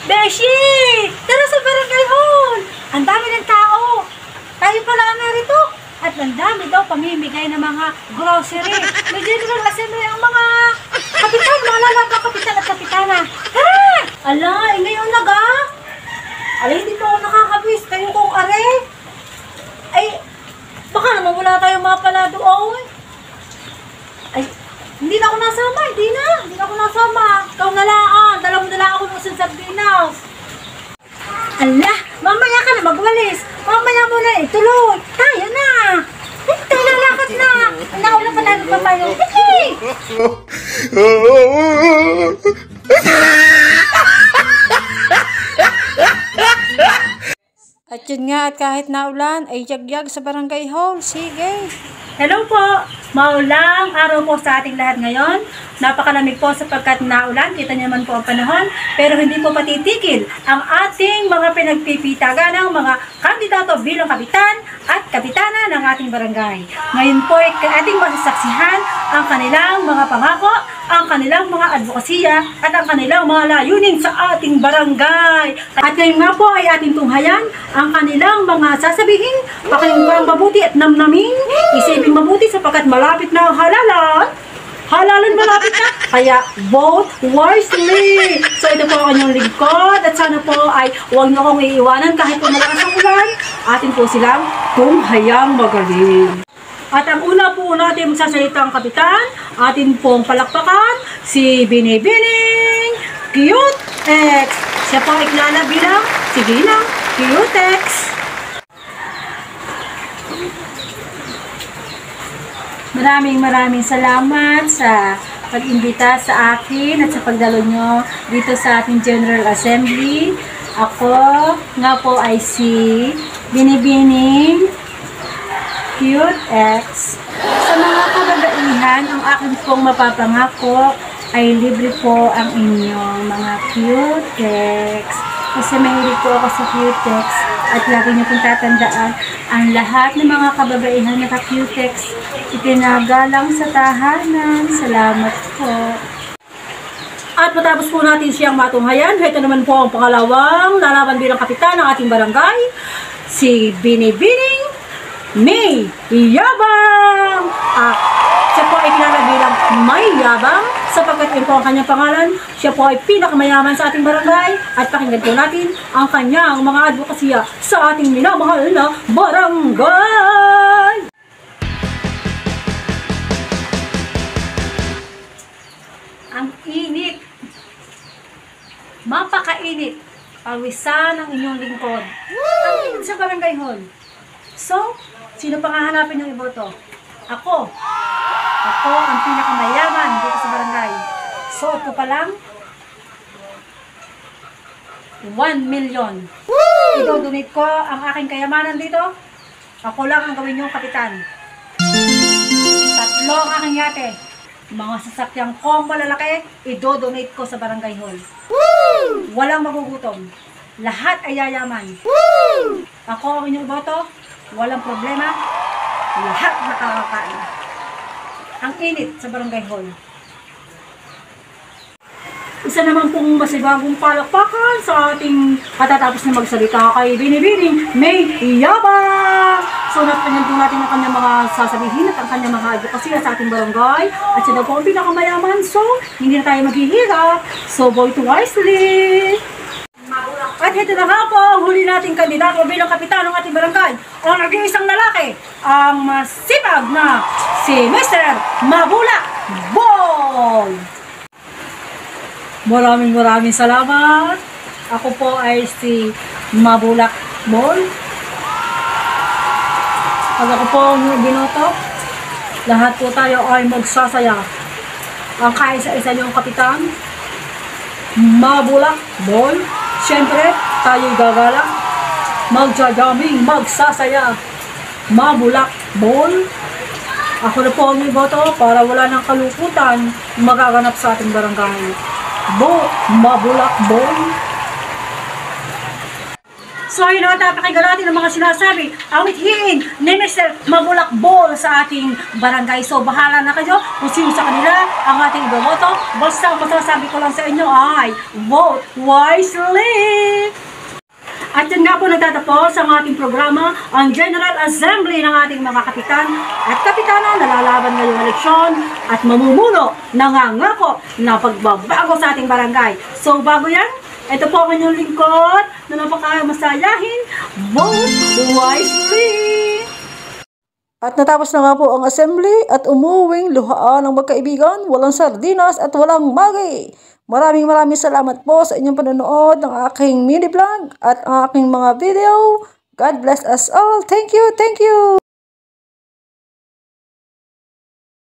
Beshi! Tara sa barangay hall! Ang dami ng tao! Tayo pala ang narito! At ang dami daw pamimigay ng mga grocery. May General Assembly ang mga kapitan, mga lalabang kapitan at kapitana. Tara! Ala, ngayon naga? Ala, hindi pa ako nakakabis. Kayo kong are. Ay, baka naman wala tayong mga pala doon. Ay, hindi na ako nasama. Hindi na ako nasama. Ikaw na lang. Dala mo na lang ako ng sardinas. Ala, mamaya ka na magwalis. Mamaya mo na tuloy. Tayo na. Tayo lalakad na. Nauna pa namin papayo. Hey! At yun nga, at kahit naulan, ay yagyag sa barangay hall. Sige. Hello po! Maulang araw po sa ating lahat ngayon. Napakalamig po sapagkat naulan. Kita niyo naman po ang panahon. Pero hindi po patitigil ang ating mga pinagpipitagan ng mga kandidato bilang kapitan at kapitana ng ating barangay. Ngayon po ay ating masasaksihan ang kanilang mga pangako, ang kanilang mga advokasya at ang kanilang mga layunin sa ating barangay. At ngayon nga po ay ating tunghayan ang kanilang mga sasabihin, pakinggan mabuti at namnamin, isipin mabuti sapagkat malapit na ang halalan. Halalan malapit na, kaya vote wisely. So ito po ang kanyang lingkod at sana po ay huwag niyo akong iiwanan kahit po malakas ang ulan. Atin po silang tunghayang magaling. At ang una po natin magsasalitang kapitan, atin pong palakpakan, si Binibining Cute X. Siya po ay kilala bilang si Ginang Cute X. Maraming salamat sa pag-imbita sa akin at sa pagdalo nyo dito sa ating General Assembly. Ako nga po ay si Binibining Cute X. Sa mga kababaihan, ang akin pong mapapangako ay libre po ang inyong mga Cute X. Kasi mahilig po ako sa Cute X at lagi niyo pong tatandaan ang lahat ng mga kababaihan na ka-Cute X itinagalang sa tahanan. Salamat po. At matapos po natin siyang matunghayan, ito naman po ang pangalawang lalaban bilang kapitan ng ating barangay, si Binibining May Yabang. Siya po ay kilala bilang May Yabang sapagkat yun po ang kanyang pangalan. Siya po ay pinakamayaman sa ating barangay at pakinggan po natin ang kanyang mga advokasya sa ating minamahal na barangay. Ang init, mapakainit, pawisan ng inyong lingkod. Ang init sa barangay hall. So, sino pang hahanapin yung iboto? Ako. Ako ang pinakamayaman dito sa barangay. So, ito pa lang, 1 million. I-donate ko ang aking kayamanan dito. Ako lang ang gawin yung kapitan. 3 ang aking yate. Mga sasakyang kong malalaki, i-donate ko sa barangay hall. Walang magugutom. Lahat ay yayaman. Ako ang inyong boto. Walang problema. Lahat nakakakain. Ang init sa barangay hall. Isa naman pong masibagong palakpakan sa ating katatapos na magsalita kay Binibining May Yabang. So napakinggan po natin ang kanyang mga sasabihin at ang kanyang mga advokasya sa ating barangay. At siya daw po ang pinakamayaman. So hindi na tayo maghihirap. So vote wisely. At ito na nga po ang huli nating kandidato bilang kapitan ng ating barangay. Ang nag-iisang lalaki, ang masipag na si Mr. Mabulak Boy. Maraming salamat. Ako po ay si Mabulak Boy. Pag ako po ang binoto, lahat po tayo ay magsasaya. Ang kaisa-isa niyong kapitan, Mabulak Boy. Siyempre, tayo'y gagala, magja-jamming, magsasaya, Mabulak Boy. Ako na po ang iboto para wala nang kalukutan magaganap sa ating barangay. Mabulak Boy. So ayun na, napakinggan natin ang mga sinasabi, awithin ni Mr. Mabulakbol sa ating barangay. So bahala na kayo kung sino sa kanila ang ating iboboto. Basta ang masasabi ko lang sa inyo ay vote wisely! At yun nga po nagtatapos ang ating programa, ang General Assembly ng ating mga kapitan at kapitana na lalaban ngayong eleksyon at mamumuno nangangako na pagbabago sa ating barangay. So bago yan, ito po ang inyong lingkod na napakamasayahin, vote wisely! At natapos na nga po ang assembly at umuwing luhaan ng magkaibigan, walang sardinas at walang magi. Maraming salamat po sa inyong panonood ng aking mini vlog at ang aking mga video. God bless us all. Thank you, thank you!